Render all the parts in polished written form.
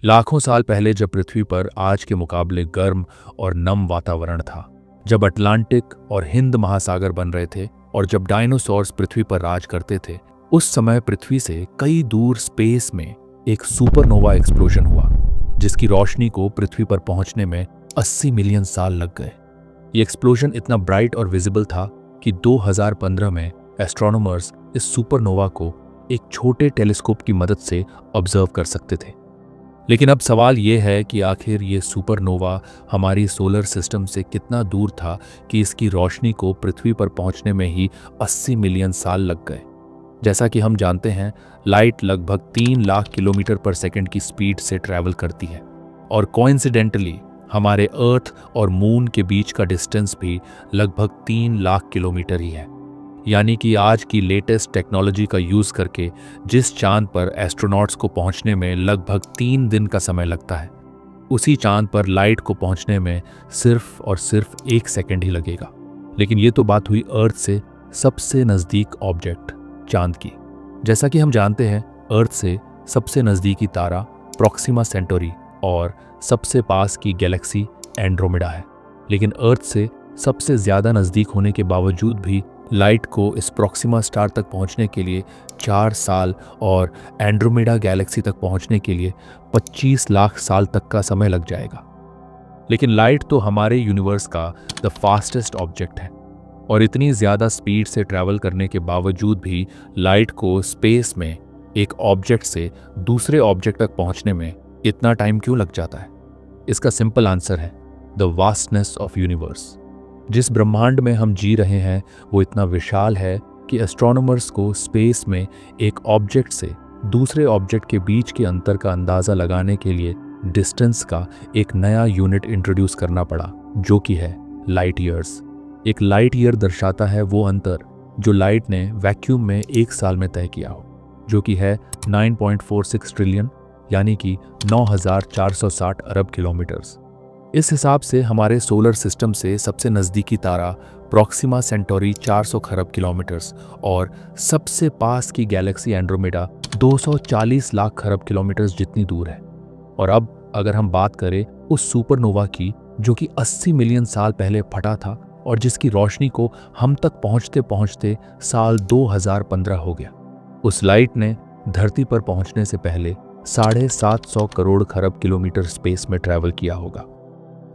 लाखों साल पहले जब पृथ्वी पर आज के मुकाबले गर्म और नम वातावरण था, जब अटलांटिक और हिंद महासागर बन रहे थे और जब डायनासोर्स पृथ्वी पर राज करते थे, उस समय पृथ्वी से कई दूर स्पेस में एक सुपरनोवा एक्सप्लोजन हुआ, जिसकी रोशनी को पृथ्वी पर पहुंचने में 80 मिलियन साल लग गए। ये एक्सप्लोजन इतना ब्राइट और विजिबल था कि 2015 में एस्ट्रोनॉमर्स इस सुपरनोवा को एक छोटे टेलीस्कोप की मदद से ऑब्जर्व कर सकते थे। लेकिन अब सवाल ये है कि आखिर ये सुपरनोवा हमारी सोलर सिस्टम से कितना दूर था कि इसकी रोशनी को पृथ्वी पर पहुंचने में ही 80 मिलियन साल लग गए। जैसा कि हम जानते हैं, लाइट लगभग 3 लाख किलोमीटर पर सेकंड की स्पीड से ट्रैवल करती है और कोइंसिडेंटली हमारे अर्थ और मून के बीच का डिस्टेंस भी लगभग 3 लाख किलोमीटर ही है। यानी कि आज की लेटेस्ट टेक्नोलॉजी का यूज़ करके जिस चांद पर एस्ट्रोनॉट्स को पहुंचने में लगभग 3 दिन का समय लगता है, उसी चांद पर लाइट को पहुंचने में सिर्फ और सिर्फ 1 सेकंड ही लगेगा। लेकिन ये तो बात हुई अर्थ से सबसे नज़दीक ऑब्जेक्ट, चांद की। जैसा कि हम जानते हैं, अर्थ से सबसे नज़दीकी तारा प्रॉक्सिमा सेंटोरी और सबसे पास की गैलेक्सी एंड्रोमेडा है। लेकिन अर्थ से सबसे ज़्यादा नज़दीक होने के बावजूद भी लाइट को इस प्रॉक्सिमा स्टार तक पहुंचने के लिए 4 साल और एंड्रोमेडा गैलेक्सी तक पहुंचने के लिए 25 लाख साल तक का समय लग जाएगा। लेकिन लाइट तो हमारे यूनिवर्स का द फास्टेस्ट ऑब्जेक्ट है और इतनी ज़्यादा स्पीड से ट्रैवल करने के बावजूद भी लाइट को स्पेस में एक ऑब्जेक्ट से दूसरे ऑब्जेक्ट तक पहुंचने में इतना टाइम क्यों लग जाता है? इसका सिंपल आंसर है द वास्टनेस ऑफ यूनिवर्स। जिस ब्रह्मांड में हम जी रहे हैं वो इतना विशाल है कि एस्ट्रोनॉमर्स को स्पेस में एक ऑब्जेक्ट से दूसरे ऑब्जेक्ट के बीच के अंतर का अंदाज़ा लगाने के लिए डिस्टेंस का एक नया यूनिट इंट्रोड्यूस करना पड़ा, जो कि है लाइट ईयर्स। एक लाइट ईयर दर्शाता है वो अंतर जो लाइट ने वैक्यूम में 1 साल में तय किया हो, जो कि है 9.46 ट्रिलियन, यानी कि 9460 अरब किलोमीटर्स। इस हिसाब से हमारे सोलर सिस्टम से सबसे नज़दीकी तारा प्रॉक्सिमा सेंटोरी 400 खरब किलोमीटर्स और सबसे पास की गैलेक्सी एंड्रोमेडा 240 लाख खरब किलोमीटर्स जितनी दूर है। और अब अगर हम बात करें उस सुपरनोवा की, जो कि 80 मिलियन साल पहले फटा था और जिसकी रोशनी को हम तक पहुंचते पहुंचते साल 2015 हो गया। उस लाइट ने धरती पर पहुंचने से पहले 750 करोड़ खरब किलोमीटर स्पेस में ट्रैवल किया होगा।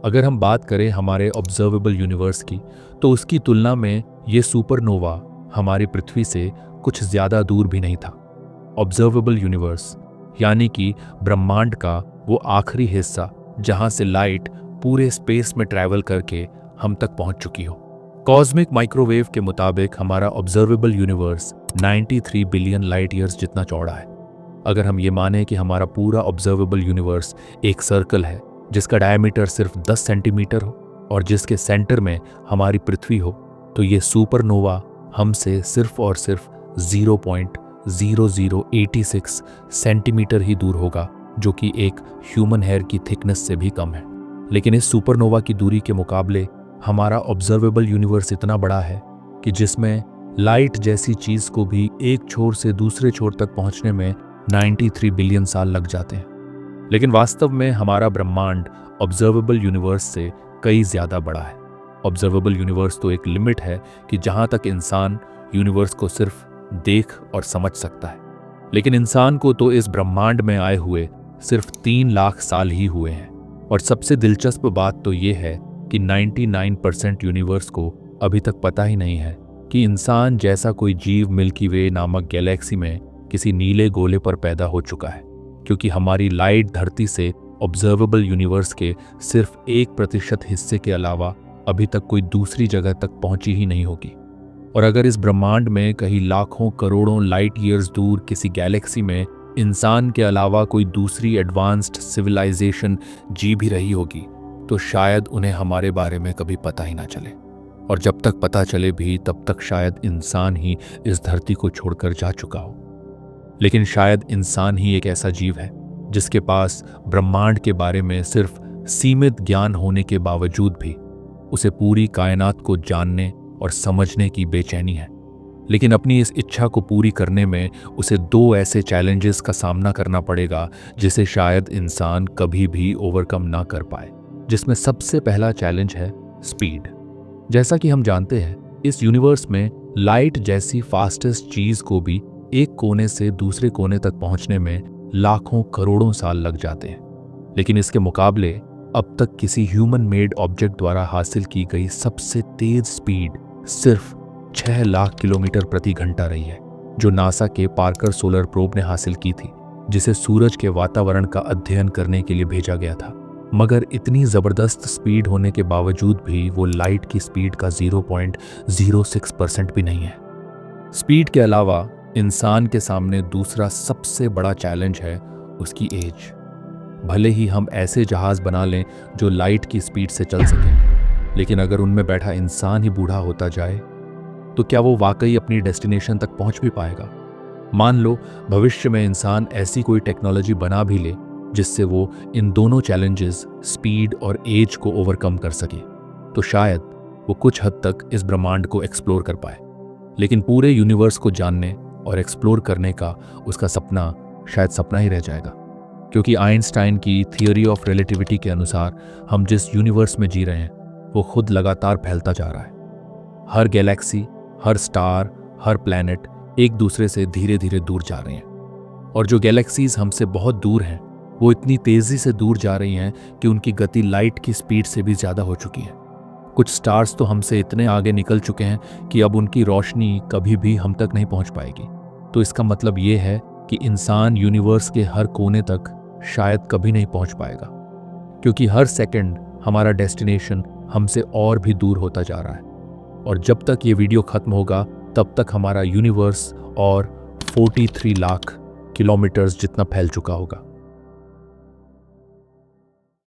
अगर हम बात करें हमारे ऑब्जर्वेबल यूनिवर्स की, तो उसकी तुलना में ये सुपरनोवा हमारी पृथ्वी से कुछ ज़्यादा दूर भी नहीं था। ऑब्जर्वेबल यूनिवर्स यानी कि ब्रह्मांड का वो आखिरी हिस्सा जहाँ से लाइट पूरे स्पेस में ट्रैवल करके हम तक पहुँच चुकी हो। कॉस्मिक माइक्रोवेव के मुताबिक हमारा observable universe 93 billion light years जितना चौड़ा है। अगर हम ये माने कि हमारा पूरा ऑब्जर्वेबल यूनिवर्स एक सर्कल है जिसका डायमीटर सिर्फ 10 सेंटीमीटर हो और जिसके सेंटर में हमारी पृथ्वी हो, तो ये सुपरनोवा हमसे सिर्फ और सिर्फ 0.0086 सेंटीमीटर ही दूर होगा, जो कि एक ह्यूमन हेयर की थिकनेस से भी कम है। लेकिन इस सुपरनोवा की दूरी के मुकाबले हमारा ऑब्जर्वेबल यूनिवर्स इतना बड़ा है कि जिसमें लाइट जैसी चीज़ को भी एक छोर से दूसरे छोर तक पहुंचने में 93 बिलियन साल लग जाते हैं। लेकिन वास्तव में हमारा ब्रह्मांड ऑब्जर्वेबल यूनिवर्स से कई ज़्यादा बड़ा है। ऑब्जर्वेबल यूनिवर्स तो एक लिमिट है कि जहाँ तक इंसान यूनिवर्स को सिर्फ देख और समझ सकता है। लेकिन इंसान को तो इस ब्रह्मांड में आए हुए सिर्फ 3 लाख साल ही हुए हैं। और सबसे दिलचस्प बात तो ये है कि 99% यूनिवर्स को अभी तक पता ही नहीं है कि इंसान जैसा कोई जीव मिल्की वे नामक गैलेक्सी में किसी नीले गोले पर पैदा हो चुका है, क्योंकि हमारी लाइट धरती से ऑब्जर्वेबल यूनिवर्स के सिर्फ 1% हिस्से के अलावा अभी तक कोई दूसरी जगह तक पहुंची ही नहीं होगी। और अगर इस ब्रह्मांड में कहीं लाखों करोड़ों लाइट ईयर्स दूर किसी गैलेक्सी में इंसान के अलावा कोई दूसरी एडवांस्ड सिविलाइजेशन जी भी रही होगी, तो शायद उन्हें हमारे बारे में कभी पता ही ना चले। और जब तक पता चले भी, तब तक शायद इंसान ही इस धरती को छोड़कर जा चुका हो। लेकिन शायद इंसान ही एक ऐसा जीव है जिसके पास ब्रह्मांड के बारे में सिर्फ सीमित ज्ञान होने के बावजूद भी उसे पूरी कायनात को जानने और समझने की बेचैनी है। लेकिन अपनी इस इच्छा को पूरी करने में उसे दो ऐसे चैलेंजेस का सामना करना पड़ेगा जिसे शायद इंसान कभी भी ओवरकम ना कर पाए, जिसमें सबसे पहला चैलेंज है स्पीड। जैसा कि हम जानते हैं, इस यूनिवर्स में लाइट जैसी फास्टेस्ट चीज को भी एक कोने से दूसरे कोने तक पहुंचने में लाखों करोड़ों साल लग जाते हैं। लेकिन इसके मुकाबले अब तक किसी ह्यूमन मेड ऑब्जेक्ट द्वारा हासिल की गई सबसे तेज स्पीड सिर्फ 6 लाख किलोमीटर प्रति घंटा रही है, जो नासा के पार्कर सोलर प्रोब ने हासिल की थी, जिसे सूरज के वातावरण का अध्ययन करने के लिए भेजा गया था। मगर इतनी जबरदस्त स्पीड होने के बावजूद भी वो लाइट की स्पीड का 0.06% भी नहीं है। स्पीड के अलावा इंसान के सामने दूसरा सबसे बड़ा चैलेंज है उसकी एज। भले ही हम ऐसे जहाज बना लें जो लाइट की स्पीड से चल सकें, लेकिन अगर उनमें बैठा इंसान ही बूढ़ा होता जाए तो क्या वो वाकई अपनी डेस्टिनेशन तक पहुंच भी पाएगा? मान लो भविष्य में इंसान ऐसी कोई टेक्नोलॉजी बना भी ले जिससे वो इन दोनों चैलेंजेस, स्पीड और एज को ओवरकम कर सके, तो शायद वो कुछ हद तक इस ब्रह्मांड को एक्सप्लोर कर पाए। लेकिन पूरे यूनिवर्स को जानने और एक्सप्लोर करने का उसका सपना शायद सपना ही रह जाएगा, क्योंकि आइंस्टाइन की थियोरी ऑफ रिलेटिविटी के अनुसार हम जिस यूनिवर्स में जी रहे हैं वो खुद लगातार फैलता जा रहा है। हर गैलेक्सी, हर स्टार, हर प्लैनेट एक दूसरे से धीरे धीरे दूर जा रहे हैं, और जो गैलेक्सीज हमसे बहुत दूर हैं वो इतनी तेजी से दूर जा रही हैं कि उनकी गति लाइट की स्पीड से भी ज्यादा हो चुकी है। कुछ स्टार्स तो हमसे इतने आगे निकल चुके हैं कि अब उनकी रोशनी कभी भी हम तक नहीं पहुंच पाएगी। तो इसका मतलब ये है कि इंसान यूनिवर्स के हर कोने तक शायद कभी नहीं पहुंच पाएगा, क्योंकि हर सेकंड हमारा डेस्टिनेशन हमसे और भी दूर होता जा रहा है। और जब तक ये वीडियो खत्म होगा तब तक हमारा यूनिवर्स और 43 लाख किलोमीटर्स जितना फैल चुका होगा।